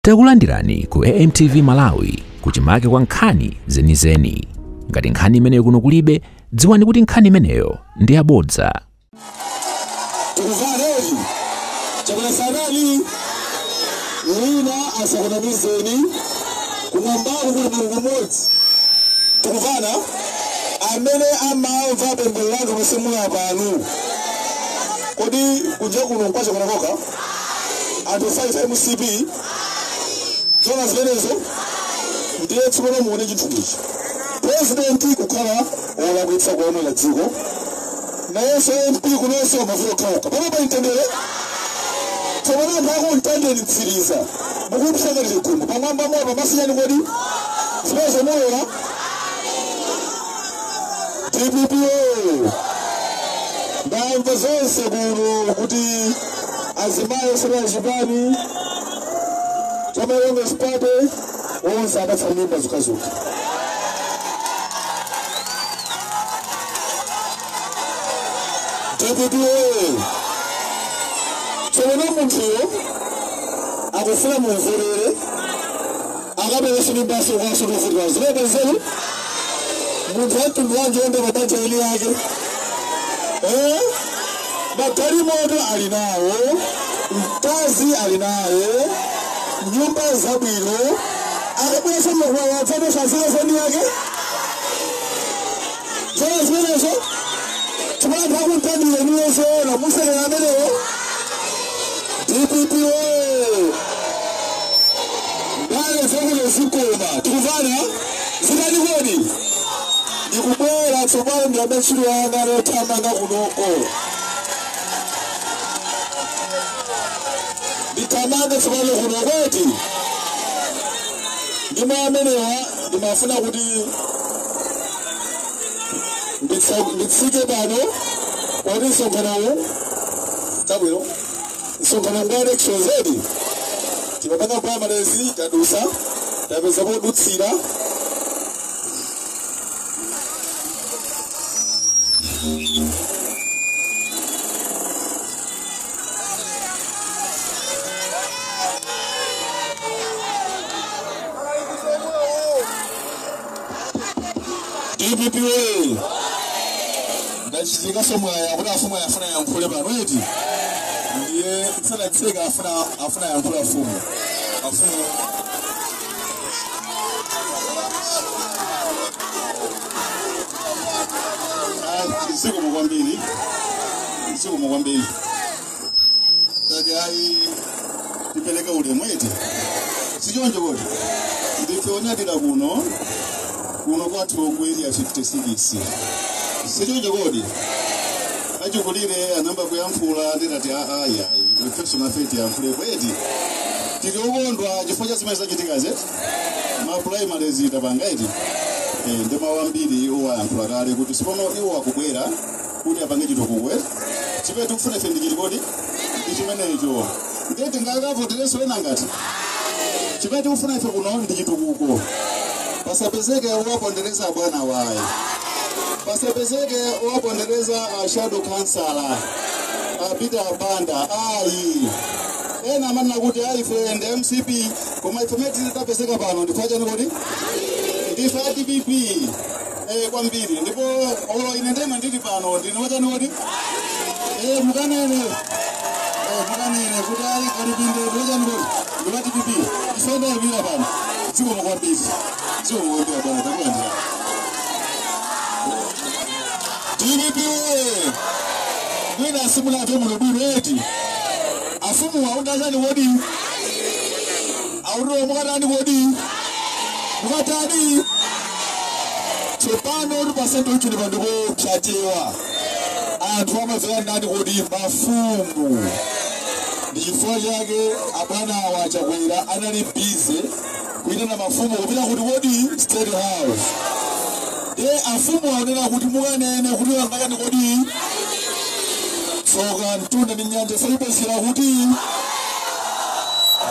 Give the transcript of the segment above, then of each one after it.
Takulandirani ku AMTV Malawi kuchimake kwa nkhani zenizeni. Ngati nkhani imeneyo kuno kulibe, dziwani kuti nkhani imeneyo ndi yabodza. Tukuvaneli chakula sanali wina asakunamizeni kumwambako kuli mulungu modzi. Tukuvana amene amamva pemphero lanu mwesemula panu. Kodi kunja kuno kwacha kunakoka anthu 5 MCP zona zimenezo ndiye tsopano muone chinthu ichi. President kukhala wolakwitsa kuonera dziko nayenso MP kunonso mavuto kauka pano pa intendere tsopano anthu akuntendere mtsiriza mukumshakalire gumbo pamwamba moto masinyani kodi zimenezo moyera TPPO ndamva zonse kuno kuti azimayo sera chipani chama yonge sipate wonse adafa mimba zukazuka. TPPO tsopano munthuyo akufuna mumvulere akapelesa mimbaso kwaso kuvutika zilebe nzeru munthu watundu wanje onda mabanja ili yake magalimoto ali nawo, mkazi ali naye, nyumba zabwino akabwesa mwa wafano shazilefoni yake zona zimenezo chumana hakuntandile niwezo na musele na menewo TPPO ndale zangule zikoma tukuvana zikani kodi ikubwera tsopano ndiyamechiro yanga lotamanga kunoko nditamanga tsopano kunoko eti ndima amenewa ndimafuna kuti nditsike pano kwati msonkhanowo tabwino msonkhano ngwa election zedi timapanga primaries tadusa tapeza podutsira TPPO ndachitika somwaya kuti afumwa afuna yankhule pano eti ndiye tsalatseka afuna yankhula afumu afumu zikomo kwambiri tati ayi tipeleka ulemu eti sichonje kodi ndife onyadira kuno kwathu kweli ya 56 sichonje kodi achikulire anamba kuyankhula nditati aya reflection afeti yankhule kweti tikokondwa chifukwa cha zimene zachitika zeti ma primaries tapanga eti ndi mawambiri iwo ayankhula kale kuti sipono iwo akubwera kuti apange chitukuko chipete tikufuna ife ndi chikodi ndi chimenecho ndeti ngakavotereso ena ngati chipete tikufuna ife kuno ndi chitukuko pasapezeke wapondereza bwana waye pasapezeke wapondereza shadow councilor Peter Banda ayi ena manna kuti ayi friend MCP koma information tapezeka pano ndifacha nikodi ndifa TPP kwambiri ndipo olo ine ndema ndili pano ndinowacha nikodi mukanene kuti ayi kalipinde ndiwacha nikodi ndiwa TPP ifenda yabira pano ziko mkwambiri ziko mkwambiri bwana takuandira TPPO mwina simula ate mulubiro eti afumu waundachani kodi auriro mukatani kodi mukatani tsopano uri pasento ichi ndipandiko chatewa anthu amazera ndani kodi mafumu ndi chifukwa chake abwana awa achakwera anali bize kuitana mafumu kupita kuti kodi state house afumu aonera kuti mukanene kuti wangakani kodi tsoka mtunda ndi nyanja salipesera kuti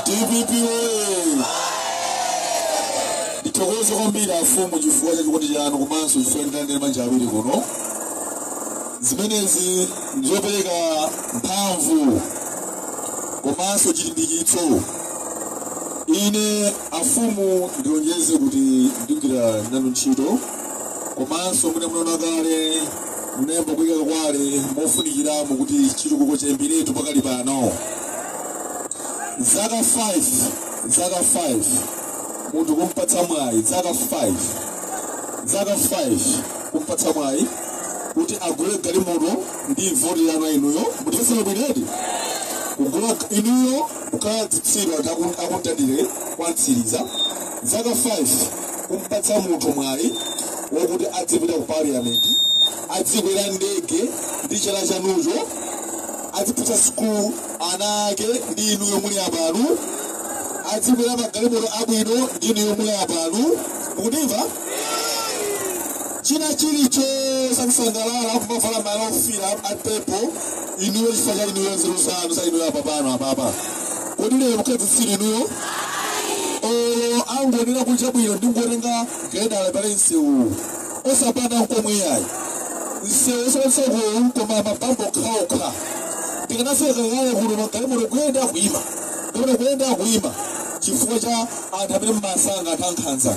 TPPO ndithokoze kwambiri afumu chifukwa cha chikondi chanu komanso chifukwa nditandere manja awiri kuno zimenezi ndizopereka mphamvu komanso chilimbikitso ine afumu ndionyeze kuti ndikira nanu ntchito komanso mune munaona kale munemba kuyika kwale mofunikiramo kuti chitukuko chayambiretu pakali pano zaka 5 munthu kumpatsa mwayi zaka 5 kumpatsa mwayi kuti agule galimoto ndi voti yanu inuyo mutifesera bwineti kugula inuyo ukadzitsira akuntadire kwatsiriza zaka 5 kumpatsa munthu mwayi wokuti adzipita ku parliament adzikwera ndege ndi chala chanucho adzipita school ana ake ndi inuyo muli apano adzikwera magalimoto abwino ndi inuyo muli apano mukundimva china chilicho sakusangalala kumavala malo ofira apepo inuyo chifukwa cha inuyo nzeru zanu za inuyo apapa kodi lero mukadzitsira inuyo angonera kucha bwino ndingotenga gedala pale msewu osapanda nkomwe yayi msewu osonseko koma mabambo okhaokha ndikanafika kale kuno magalimoto kuyenda kuima chifukwa cha anthu amene mmasanga anthu ankhanza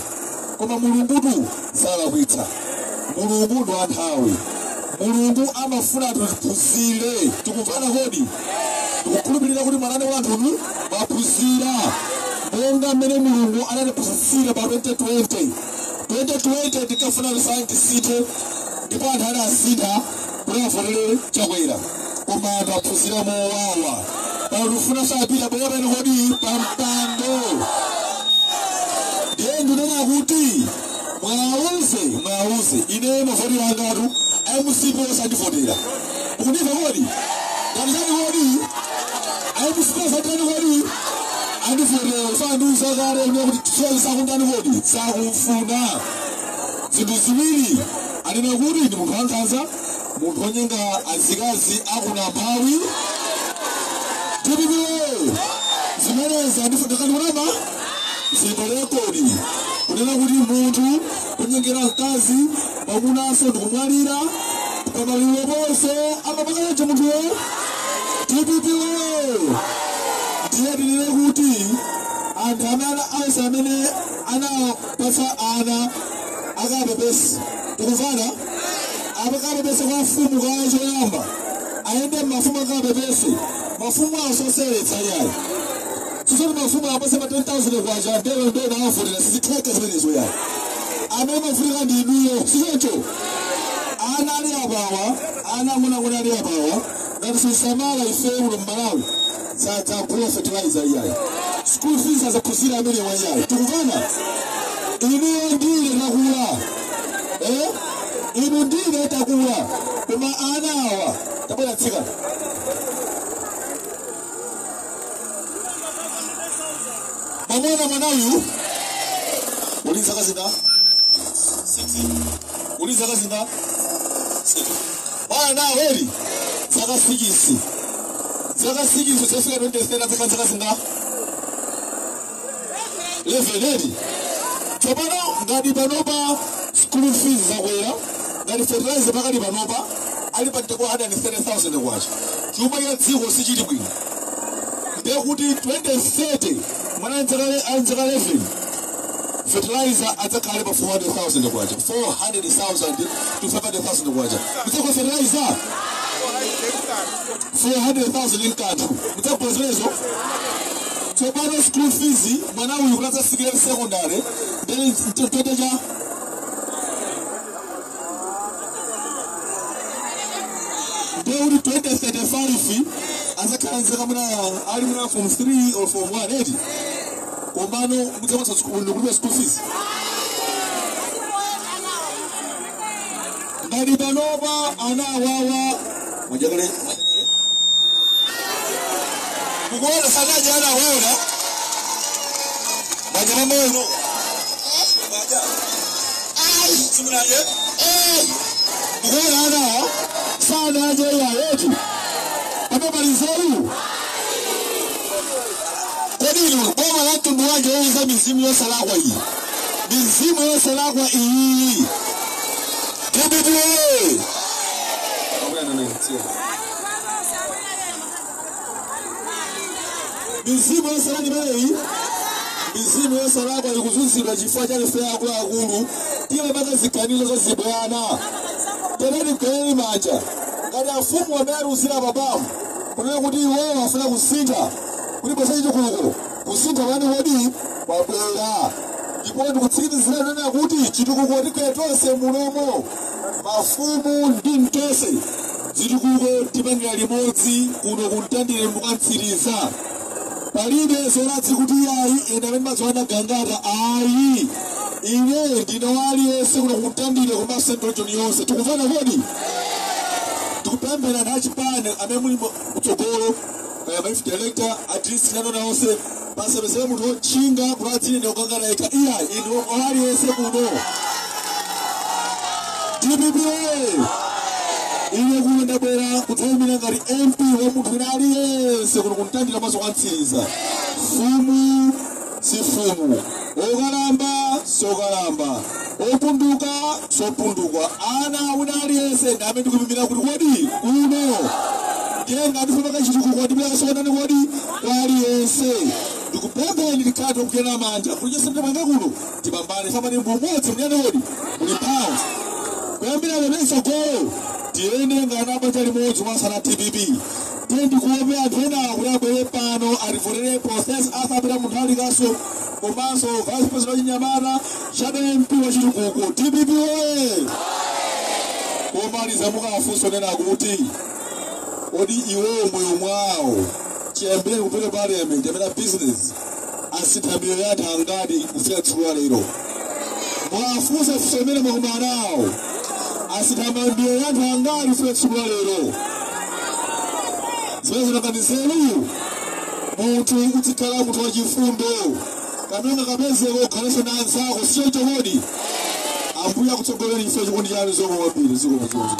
koma mulungutu salakwitsa mulungu ndo anthawi mulungu amafuna tiphunzire tikumvana kodi tikukhulupirira kuti mwanane wanthu maphunzira monga mmene mulungu anatiphunzitsira pa 2020 tikafuna tisantisite ndipo anthu anasintha kuti avotere chakwera koma anthu aphunzira mowawa pano tifuna sapita bwera pene kodi pampando ndiye ndinena kuti mwauze ine mavoti angatu MCP osandivotera ukundiva kodi ndandizani kodi MCP osandivani kodi andivotera usandiuza kale kuti tisoli sakundani kodi sakufuna zinthu ziwiri anena kuti ndi munthu wankhanza munthu onyenga azikazi akuna mphawi tipipiwe zimenezi ndikanikunama zitolera kodi kunena kuti munthu kunyengera mkazi mamunaso ndikumwalira pamaliwe ponse amapakaleje munthuyo tipipiwe ndiye tinene kuti anthu amene anapatsa ana akapepesi tikuvana akapepesi kwa mfumu kwa choyamba ayende mafumu akapepesi mafumu asoseretsa yayi sisoni mafumu apase ma 10,000 kwacha ndelo ndo naafutira sizitheka zimenezo yayi amene mafunika ndi inuyo sichocho ana ali apawa ana amuna ali apawa ngati sisamala ife uno Malawi zadzagula fertilizer yayi school fees azaphunzira amene wayayi tikuvana inuyo ndile takula inu ndile takula koma ana awa tabwera tsika mamona mwanayu uliza kazinda 6 uliza kazinda 6 bwana heri zaka 6 zefika 23 zaka kazinda 11 chopano ngati panopa school fees zakwera ngati fertilizer pakali panopa ali pateko 130,000 kwacha chuma ya dziko sichili bwino ndiye kuti 2030 mwana anzaka 11 fertilizer adzakale pa 400,000 kwacha 400,000 to 500,000 kwacha mdzako fertilizer 400,000 inkathu mdzako zilezo chopano school fees mwana uyu kulatsa sikira secondary then mtoto cha Deuri 2035 azakhanza muna ali muna form 3 or form 1 eti komano mutsamasa school fees ngati panopa ana awawa mujagale kukuona sanaje ana awawa majama moyo maja simulaje kukuona ana sana je ya yetu panopa lizoru kodini boma la tundu wanje weza mizimu yose lakwa hii mizimu yose lakwa hii Tebibwe mizimu yose lakwa hii mizimu yose araba ikuzuzira chifukwa cha lefe yako akulu tiye baka zikanizo zo zibwana tereni kweli manja ngati afumu ameruzira babamu kunena kuti iwewe wafuna kusinta kuti bwesa chikuko kusinta wani wodi wabwera ndipo ndikutsikilizira nena kuti chitukuko tikwetose mulomo mafumu ndi mtose zitukuko tipangira limodzi kuno kuntandire mukantsiriza palibe zoladzi kuti ayi ena amene mazowana gangata ayi ine ndino aliyense kuno kuntandire kumasentro choni yonse tikufana kodi tikupembera nachipane amene muli kutsogolo kaya maifu director address nano naonse pasebesebe munthu wotchinga kuladzine ndikukangana eka iya ino aliyense kuno DPP ine kuno ndabwera kudzayimira ngati MP wa munthu ina aliyense kuno kuntandira maso kwantsiriza fumu si fumu okalamba sokalamba opunduka sopundukwa ana wina aliyense ndame ndikupimira kuti kodi kuno ndiyenga ndifuna kachitukuko ndibula kasokonani kodi aliyense ndikupempha ndikati okugena manja kuti chese ndimanga kuno tibambane famani mbumodzi mnyane kodi muli pound kuyambira lemeso golo tiyende ngana bata limodzi masana TPP tendi kuope anthu ena kuti abwere pano ativotere process asapita munthu alikaso komanso vice president wachinyamata chabe MP wachitukuko TPP oye komaliza mukafunso nena kuti odi iwo moyo mwawo chiyambire kupita parliament amene business asithamiro yathu angadi kufika tsiku la lero mwafunsa fusomere makumanawo asithamiro yathu angadi kufika tsiku la lero zimene zinakanizelu munthu uzikhala munthu wachifundo kamene kapezeko ukhalenso na anzako sicho chokodi ambuya kutsogolera chifukwa chikondi chanu zomwe kwambiri zikomo.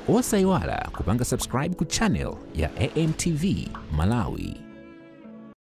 Osaiwala kupanga subscribe ku channel ya AMTV Malawi.